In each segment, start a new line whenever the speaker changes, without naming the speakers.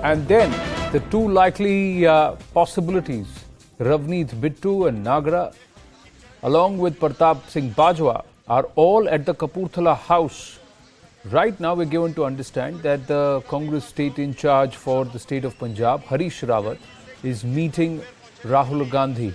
And then the two likely possibilities, Ravneet Bittu and Nagra, along with Pratap Singh Bajwa, are all at the Kapurthala House. Right now, we're given to understand that the Congress state in charge for the state of Punjab, Harish Rawat, is meeting Rahul Gandhi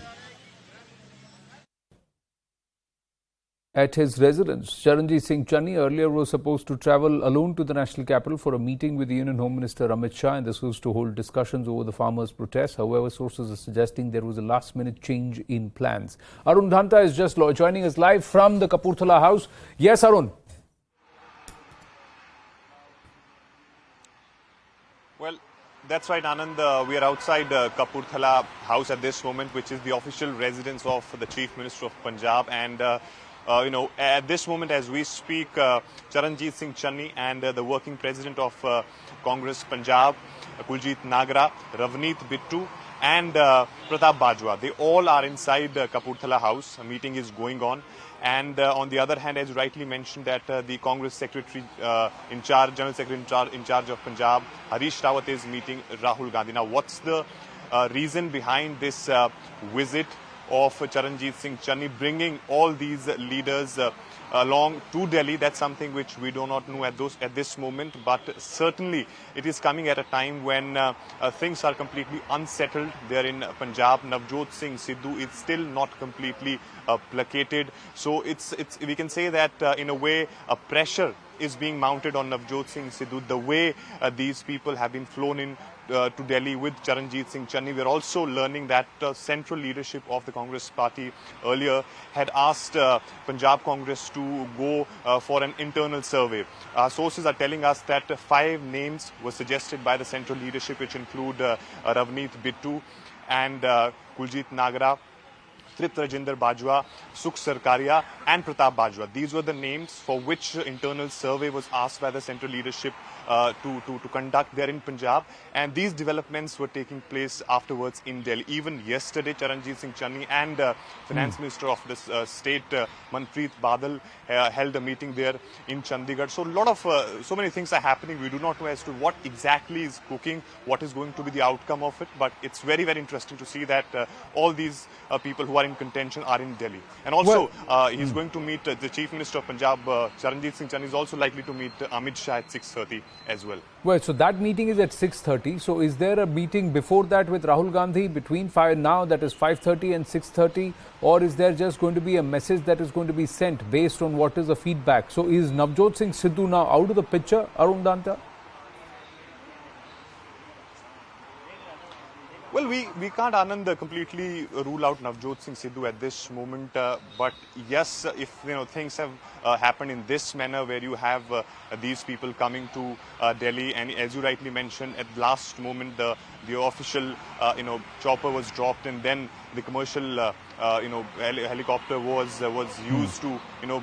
at his residence. Charanjit Singh Channi earlier was supposed to travel alone to the national capital for a meeting with the Union Home Minister Amit Shah, and this was to hold discussions over the farmers' protests. However, sources are suggesting there was a last-minute change in plans. Arun Dhanta is just joining us live from the Kapurthala House. Yes, Arun.
Well, that's right, Anand. We are outside Kapurthala House at this moment, which is the official residence of the Chief Minister of Punjab. And at this moment, as we speak, Charanjit Singh Channi and the working president of Congress Punjab, Kuljit Nagra, Ravneet Bittu, and Pratap Bajwa, they all are inside Kapurthala House. A meeting is going on. And on the other hand, as you rightly mentioned, that the Congress Secretary General Secretary in charge of Punjab, Harish Rawat, is meeting Rahul Gandhi. Now, what's the reason behind this visit of Charanjit Singh Channi, bringing all these leaders along to Delhi? That's something which we do not know at this moment, but certainly it is coming at a time when things are completely unsettled there in Punjab. Navjot Singh Sidhu is still not completely placated, so we can say that in a way a pressure is being mounted on Navjot Singh Sidhu, the way these people have been flown in to Delhi with Charanjit Singh Channi. We are also learning that central leadership of the Congress party earlier had asked Punjab Congress to go for an internal survey. Sources are telling us that 5 names were suggested by the central leadership, which include Ravneet Bittu and Kuljit Nagra, Tripta Rajinder Bajwa, Sukh Sarkaria and Pratap Bajwa. These were the names for which internal survey was asked by the central leadership to conduct there in Punjab. And these developments were taking place afterwards in Delhi. Even yesterday, Charanjit Singh Channi and Finance Minister of the state, Manpreet Badal, held a meeting there in Chandigarh. So so many things are happening. We do not know as to what exactly is cooking, what is going to be the outcome of it. But it's very, very interesting to see that all these people who are in contention are in Delhi. And also, he's going to meet the Chief Minister of Punjab, Charanjit Singh Channi, is also likely to meet Amit Shah at 6:30 as well.
Well, so that meeting is at 6:30. So is there a meeting before that with Rahul Gandhi between 5 now, that is 5:30 and 6:30? Or is there just going to be a message that is going to be sent based on what is the feedback? So is Navjot Singh Sidhu now out of the picture, Arun Dhanta?
Well, we can't, Anand, completely rule out Navjot Singh Sidhu at this moment. But yes, if things have happened in this manner, where you have these people coming to Delhi, and as you rightly mentioned, at the last moment the official chopper was dropped, and then the commercial helicopter was used to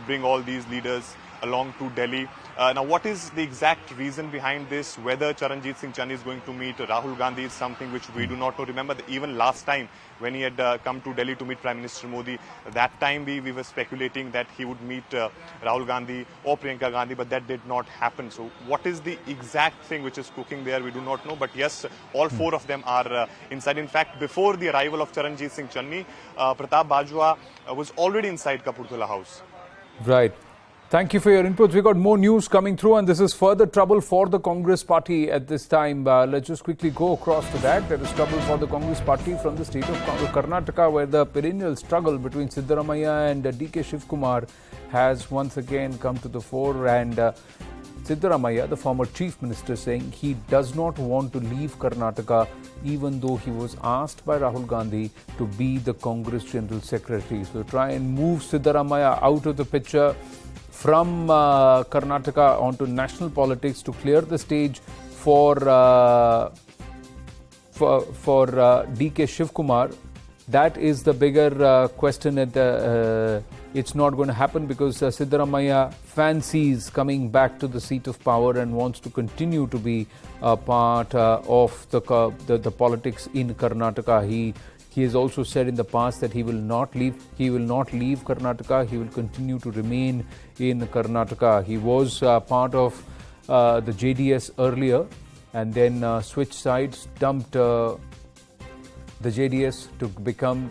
bring all these leaders along to Delhi. Now, what is the exact reason behind this? Whether Charanjit Singh Channi is going to meet Rahul Gandhi is something which we do not know. Remember, that even last time when he had come to Delhi to meet Prime Minister Modi, that time we were speculating that he would meet Rahul Gandhi or Priyanka Gandhi, but that did not happen. So what is the exact thing which is cooking there? We do not know. But yes, all 4 of them are inside. In fact, before the arrival of Charanjit Singh Channi, Pratap Bajwa was already inside Kapurthala House.
Right. Thank you for your inputs. We got more news coming through, and this is further trouble for the Congress party at this time. Let's just quickly go across to that. There is trouble for the Congress party from the state of Karnataka, where the perennial struggle between Siddaramaiah and DK Shivkumar has once again come to the fore. And Siddaramaiah, the former chief minister, saying he does not want to leave Karnataka, even though he was asked by Rahul Gandhi to be the Congress General Secretary. So try and move Siddaramaiah out of the picture from Karnataka onto national politics to clear the stage for DK Shivkumar. That is the bigger question. It's not going to happen because Siddaramaiah fancies coming back to the seat of power and wants to continue to be a part of the politics in Karnataka. He has also said in the past that he will not leave. He will not leave Karnataka. He will continue to remain in Karnataka. He was part of the JDS earlier, and then switched sides, dumped the JDS to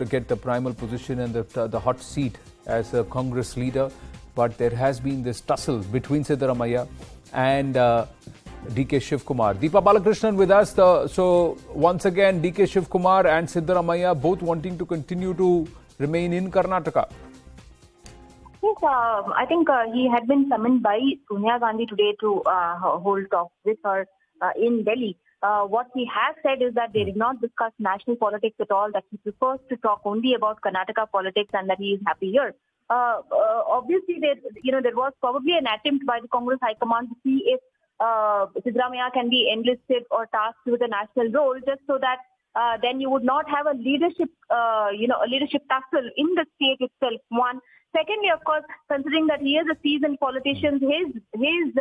get the primal position and the hot seat as a Congress leader. But there has been this tussle between Siddaramaiah and DK Shivkumar. Deepa Balakrishnan with us. So once again, DK Shivkumar and Siddaramaiah both wanting to continue to remain in Karnataka.
Yes, I think he had been summoned by Sonia Gandhi today to hold talks with her in Delhi. What he has said is that they did not discuss national politics at all, that he prefers to talk only about Karnataka politics and that he is happy here. Obviously, there was probably an attempt by the Congress High Command to see if Siddaramaiah can be enlisted or tasked with a national role, just so that then you would not have a leadership tussle in the state itself. One. Secondly, of course, considering that he is a seasoned politician, his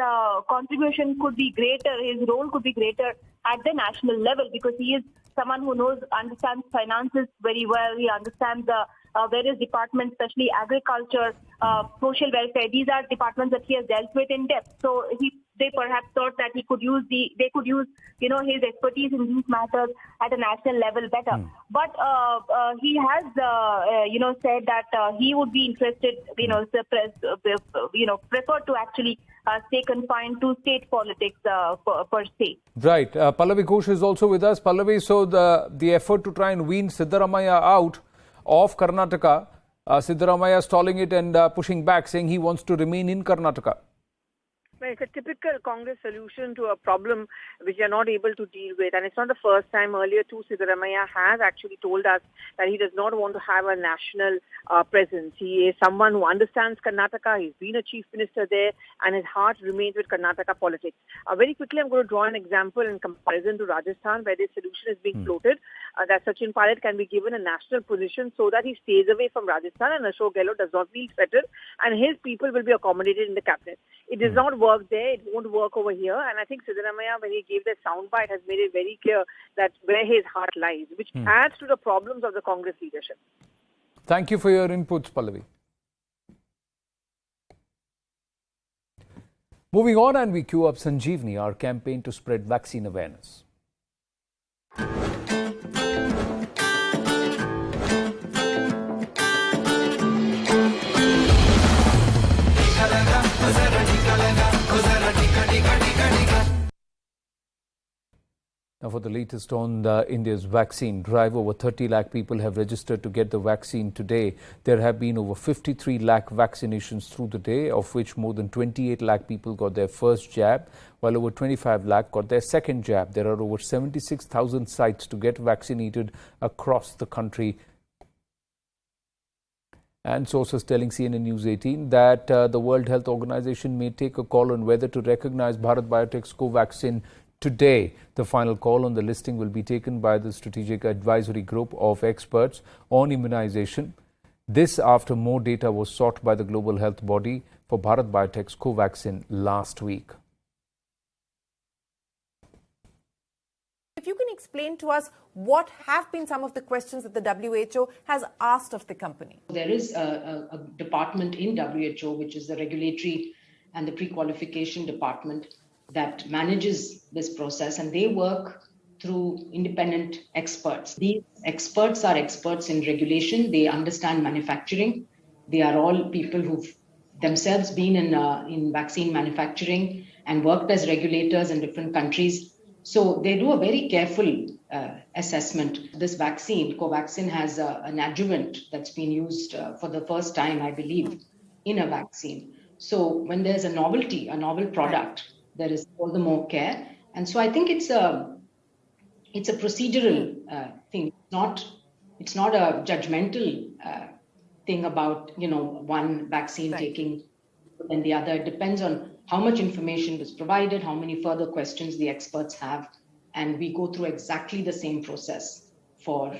contribution could be greater, his role could be greater at the national level, because he is someone who understands finances very well. He understands the various departments, especially agriculture, social welfare. These are departments that he has dealt with in depth. So they perhaps thought that they could use his expertise in these matters at a national level better. But he has said that he would be interested, prefer to actually stay confined to state politics per se.
Right. Pallavi Ghosh is also with us. Pallavi, so the effort to try and wean Siddaramaiah out of Karnataka, Siddaramaiah stalling it and pushing back, saying he wants to remain in Karnataka.
Well, it's a typical Congress solution to a problem which they are not able to deal with. And it's not the first time. Earlier too, Siddaramaiah has actually told us that he does not want to have a national presence. He is someone who understands Karnataka. He's been a chief minister there, and his heart remains with Karnataka politics. Very quickly, I'm going to draw an example in comparison to Rajasthan, where this solution is being floated, that Sachin Pilot can be given a national position so that he stays away from Rajasthan and Ashok Gehlot does not feel threatened, and his people will be accommodated in the cabinet. It does not work there, it won't work over here, and I think Siddaramaiah, when he gave that soundbite, has made it very clear that where his heart lies, which adds to the problems of the Congress leadership.
Thank you for your inputs, Pallavi. Moving on, and we queue up Sanjeevani, our campaign to spread vaccine awareness. Now for the latest on India's vaccine drive, over 30 lakh people have registered to get the vaccine today. There have been over 53 lakh vaccinations through the day, of which more than 28 lakh people got their first jab, while over 25 lakh got their second jab. There are over 76,000 sites to get vaccinated across the country. And sources telling CNN News 18 that the World Health Organization may take a call on whether to recognize Bharat Biotech's Covaxin today. The final call on the listing will be taken by the Strategic Advisory Group of experts on immunization. This after more data was sought by the global health body for Bharat Biotech's Covaxin last week.
If you can explain to us what have been some of the questions that the WHO has asked of the company.
There is a department in WHO, which is the regulatory and the pre-qualification department, that manages this process, and they work through independent experts. These experts are experts in regulation. They understand manufacturing. They are all people who've themselves been in vaccine manufacturing and worked as regulators in different countries. So they do a very careful assessment. This vaccine, Covaxin, has an adjuvant that's been used for the first time, I believe, in a vaccine. So when there's a novelty, a novel product, there is all the more care. And so I think it's a procedural thing. It's not a judgmental thing about, one vaccine taking than the other. It depends on how much information was provided, how many further questions the experts have. And we go through exactly the same process for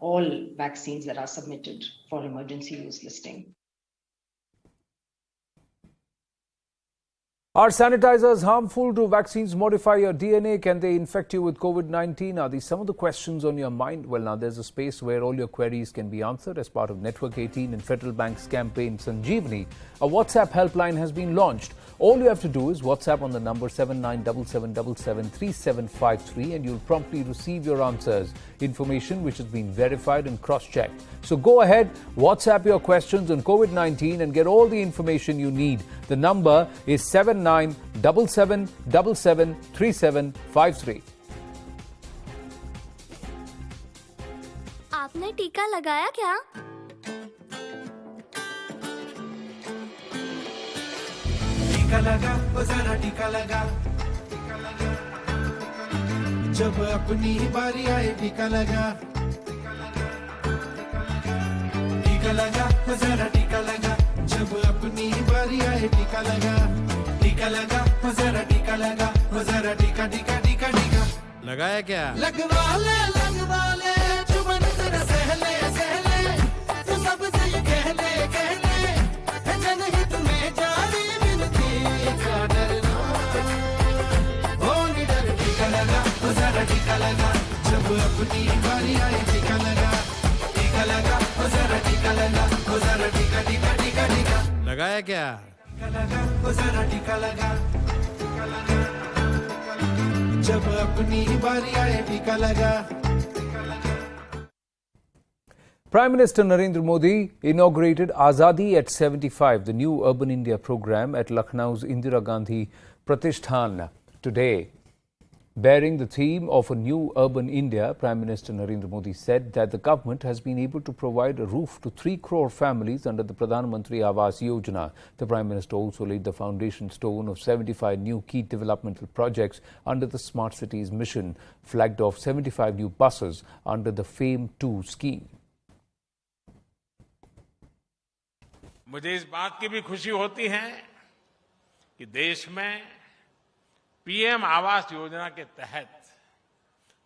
all vaccines that are submitted for emergency use listing.
Are sanitizers harmful? Do vaccines modify your DNA? Can they infect you with COVID-19? Are these some of the questions on your mind? Well, now there's a space where all your queries can be answered as part of Network 18 and Federal Bank's campaign Sanjeevani. A WhatsApp helpline has been launched. All you have to do is WhatsApp on the number 7977773753 and you'll promptly receive your answers. Information which has been verified and cross-checked. So go ahead, WhatsApp your questions on COVID-19 and get all the information you need. The number is 7977773753.
आपने टीका लगाया क्या?
टीका लगा, वो जरा टीका लगा। जब अपनी ही बारी आए टीका लगा। टीका लगा, वो जरा टीका लगा। जब अपनी ही बारी आए टीका लगा। टीका लगा, वो जरा टीका लगा। वो जरा टीका टीका टीका टीका
लगाया क्या?
लगवा ले जुबान जरा सहले सहले तू सबसे ये कह ले जनहित में जारी मिलती का डरना ओ निडर टीका लगा वो जरा टीका लगा जब अपनी बारी आए टीका लगा वो जरा टीका लगा वो जरा टीका टीका टीका टीका
लगाया क्या?
टीका लगा वो जरा टीका लगा जब अपनी बारी आए टीका लगा।
Prime Minister Narendra Modi inaugurated Azadi at 75, the new Urban India program at Lucknow's Indira Gandhi Pratishthan today. Bearing the theme of a new urban India, Prime Minister Narendra Modi said that the government has been able to provide a roof to 3 crore families under the Pradhan Mantri Awas Yojana. The Prime Minister also laid the foundation stone of 75 new key developmental projects under the Smart Cities mission, flagged off 75 new buses under the FAME 2 scheme.
मुझे इस बात की भी खुशी होती है कि देश में पीएम आवास योजना के तहत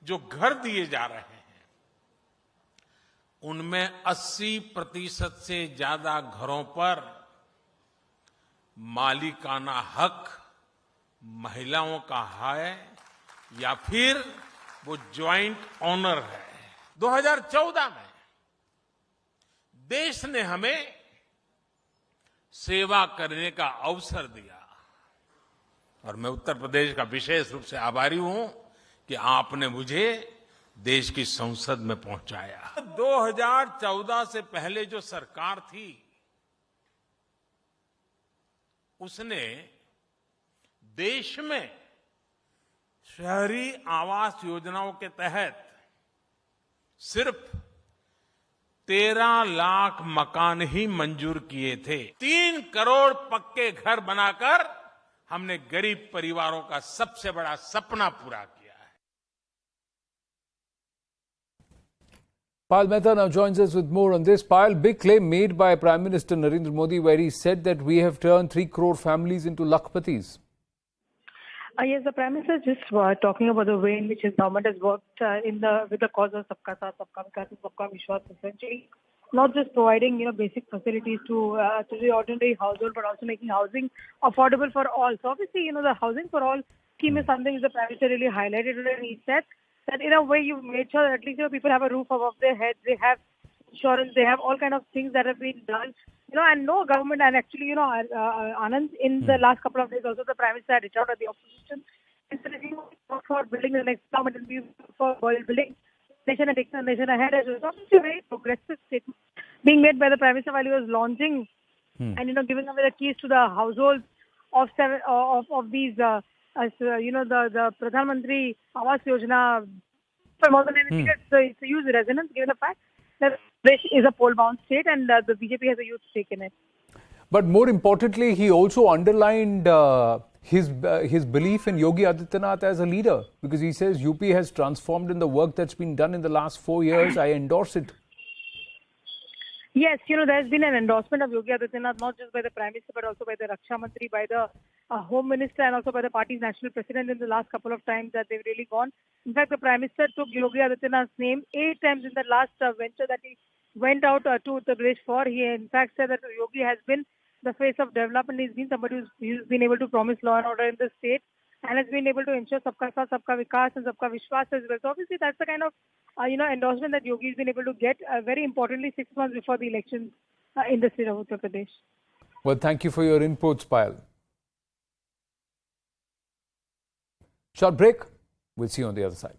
जो घर दिए जा रहे हैं उनमें 80% से ज्यादा घरों पर मालिकाना हक महिलाओं का है या फिर वो ज्वाइंट ओनर है। 2014 में देश ने हमें सेवा करने का अवसर दिया और मैं उत्तर प्रदेश का विशेष रूप से आभारी हूं कि आपने मुझे देश की संसद में पहुंचाया। 2014 से पहले जो सरकार थी उसने देश में शहरी आवास योजनाओं के तहत सिर्फ 13 लाख मकान ही मंजूर किए थे। 3 करोड़ पक्के घर बनाकर हमने गरीब परिवारों का सबसे बड़ा सपना पूरा किया है।
Payal Mehta now joins us with more on this. Payal, big claim made by Prime Minister Narendra Modi where he said that we have turned 3 crore families into Lakhpatis.
Yes, the Prime Minister is just talking about the way in which his government has worked with the cause of Sabka Saath, Sabka Vikas, and Sabka Vishwas, essentially not just providing basic facilities to the ordinary household, but also making housing affordable for all. So obviously, the housing for all scheme is something the Prime Minister really highlighted, and he said that in a way you've made sure that at least people have a roof above their heads, they have insurance, they have all kind of things that have been done. And no government, and actually, Anand, in the last couple of days also the Prime Minister had reached out at the opposition and said, for building the next government and for building nation and taking the nation ahead as well. So obviously a very progressive statement being made by the Prime Minister while he was launching and, giving away the keys to the households of these, the Pradhan Mantri Awas Yojana. For more than anything, it's a huge resonance given the fact that Pradesh is a poll-bound state and the BJP has a huge stake in it.
But more importantly, he also underlined his belief in Yogi Adityanath as a leader, because he says UP has transformed in the work that's been done in the last 4 years. I endorse it.
Yes, there's been an endorsement of Yogi Adityanath, not just by the Prime Minister, but also by the Raksha Mantri, by the Home Minister, and also by the party's national president in the last couple of times that they've really gone. In fact, the Prime Minister took Yogi Adityanath's name 8 times in the last venture that he went out to Uttar Pradesh for. He in fact said that Yogi has been the face of development. He's been somebody who's been able to promise law and order in the state and has been able to ensure Sabka Saath, Sabka Vikas and Sabka Vishwas as well. So obviously that's the kind of endorsement that Yogi has been able to get, very importantly 6 months before the elections in the state of Uttar Pradesh.
Well, thank you for your inputs, Payal. Short break. We'll see you on the other side.